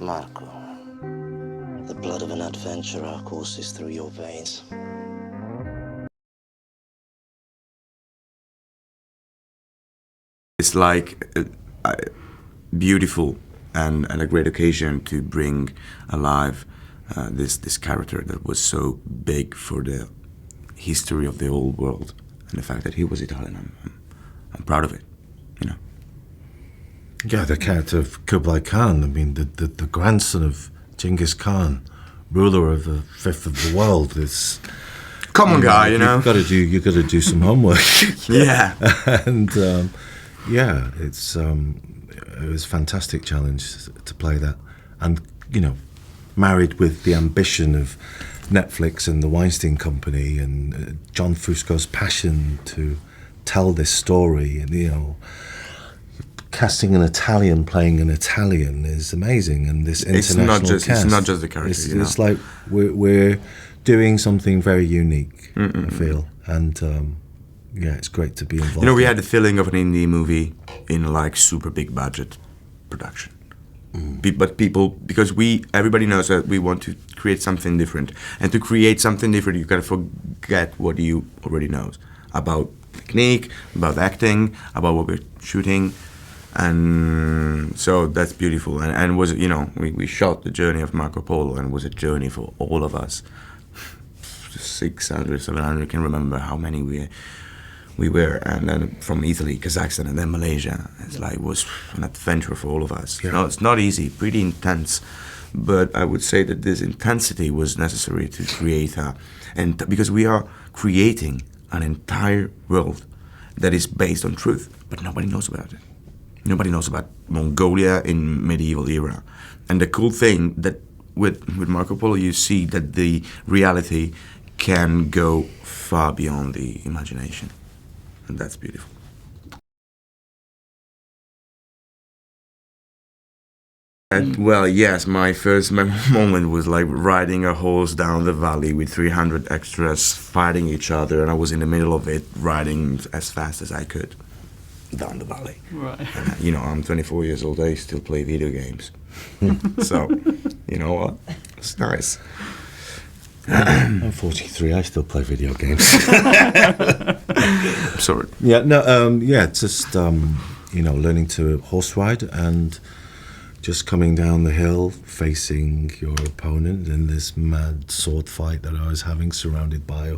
Marco, the blood of an adventurer courses through your veins. It's like beautiful and a great occasion to bring alive this character that was so big for the history of the whole world, and the fact that he was Italian, I'm proud of it, you know. Yeah, the character of Kublai Khan, I mean, the grandson of Genghis Khan, ruler of a fifth of the world, is common guy, you know. You've got to do some homework. Yeah, and yeah, it was a fantastic challenge to play that, and you know, married with the ambition of Netflix and the Weinstein Company and John Fusco's passion to tell this story, and you know, casting an Italian playing an Italian is amazing, and this international cast. It's not just the character. It's like we're doing something very unique. I feel, and yeah, it's great to be involved. You know, we had the feeling of an indie movie in like super big budget production. But people, because everybody knows that we want to create something different, and to create something different, you gotta forget what you already know about technique, about acting, about what we're shooting, and so that's beautiful. And was, you know, we shot the journey of Marco Polo, and it was a journey for all of us. 600, 700, I can't remember how many we were, and then from Italy, Kazakhstan, and then Malaysia. It's like, it was an adventure for all of us. Yeah. No, it's not easy, pretty intense, but I would say that this intensity was necessary to create and because we are creating an entire world that is based on truth, but nobody knows about it. Nobody knows about Mongolia in medieval era. And the cool thing that with Marco Polo, you see that the reality can go far beyond the imagination. And that's beautiful. And, well, yes, my first moment was like riding a horse down the valley with 300 extras fighting each other, and I was in the middle of it, riding as fast as I could down the valley. Right. And, you know, I'm 24 years old, I still play video games. So, you know what? It's nice. I'm 43. I still play video games. Sorry. Yeah, no, yeah, just you know, learning to horse ride and just coming down the hill, facing your opponent in this mad sword fight that I was having, surrounded by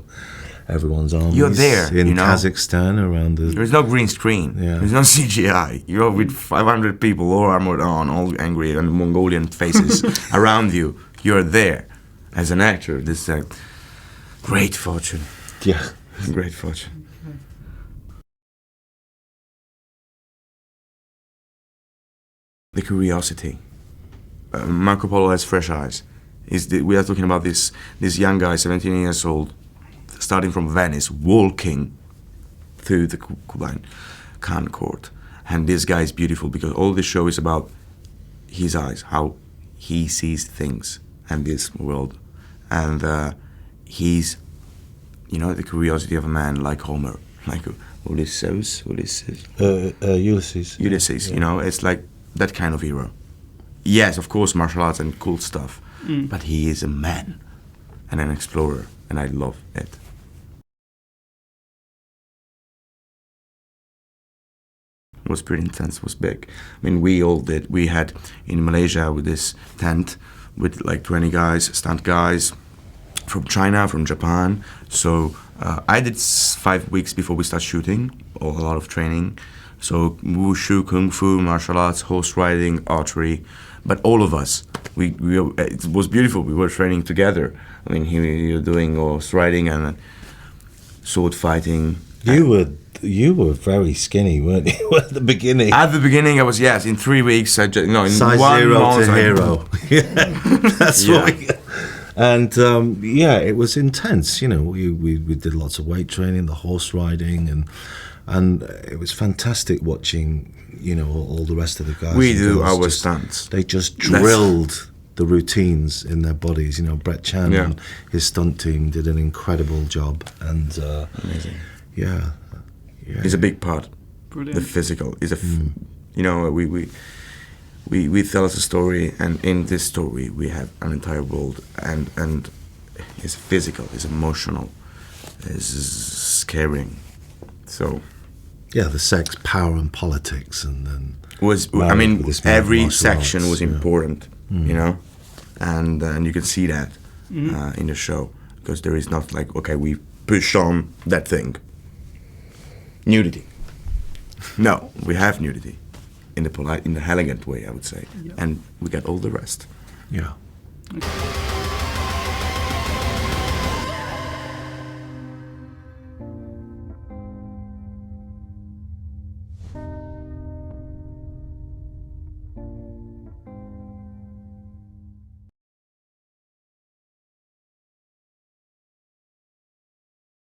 everyone's armies. You're there, in you know? Kazakhstan around the. There's no green screen. Yeah. There's no CGI. You're with 500 people, all armored on, all angry, and Mongolian faces around you. You're there. As an actor, this is a great fortune. Yeah. Great fortune. The curiosity. Marco Polo has fresh eyes. We are talking about this young guy, 17 years old, starting from Venice, walking through the Kublai Khan court. And this guy is beautiful because all the show is about his eyes, how he sees things and this world. And he's, you know, the curiosity of a man like Homer, like Ulysses. Ulysses. Ulysses, Yeah. you know, it's like that kind of hero. Yes, of course, martial arts and cool stuff, but he is a man and an explorer, and I love it. It was pretty intense, it was big. I mean, we had in Malaysia with this tent with like 20 guys, stunt guys from China, from Japan. So I did 5 weeks before we start shooting, a lot of training. So wushu, kung fu, martial arts, horse riding, archery, but all of us, it was beautiful. We were training together. I mean, you were doing horse riding and sword fighting. You were very skinny, weren't you, at the beginning? At the beginning, I was, yes, in 3 weeks, in Size 1 0 month, to hero. Yeah, that's Yeah. what we. And yeah, it was intense. You know, we did lots of weight training, the horse riding, and it was fantastic watching. You know, all the rest of the guys. We and do girls our stunts. They just drilled the routines in their bodies. You know, Brett Chan and his stunt team did an incredible job. And Amazing. yeah. He's a big part Brilliant. The physical is you know, we tell us a story, and in this story we have an entire world, and it's physical, it's emotional, it's scaring. So yeah, the sex, power, and politics, and then I mean, every martial section arts, was important, you know, and you can see that in the show, because there is not like, okay, we push on that thing. Nudity. No, we have nudity in the polite, in the elegant way, I would say, and we got all the rest. yeah. Okay.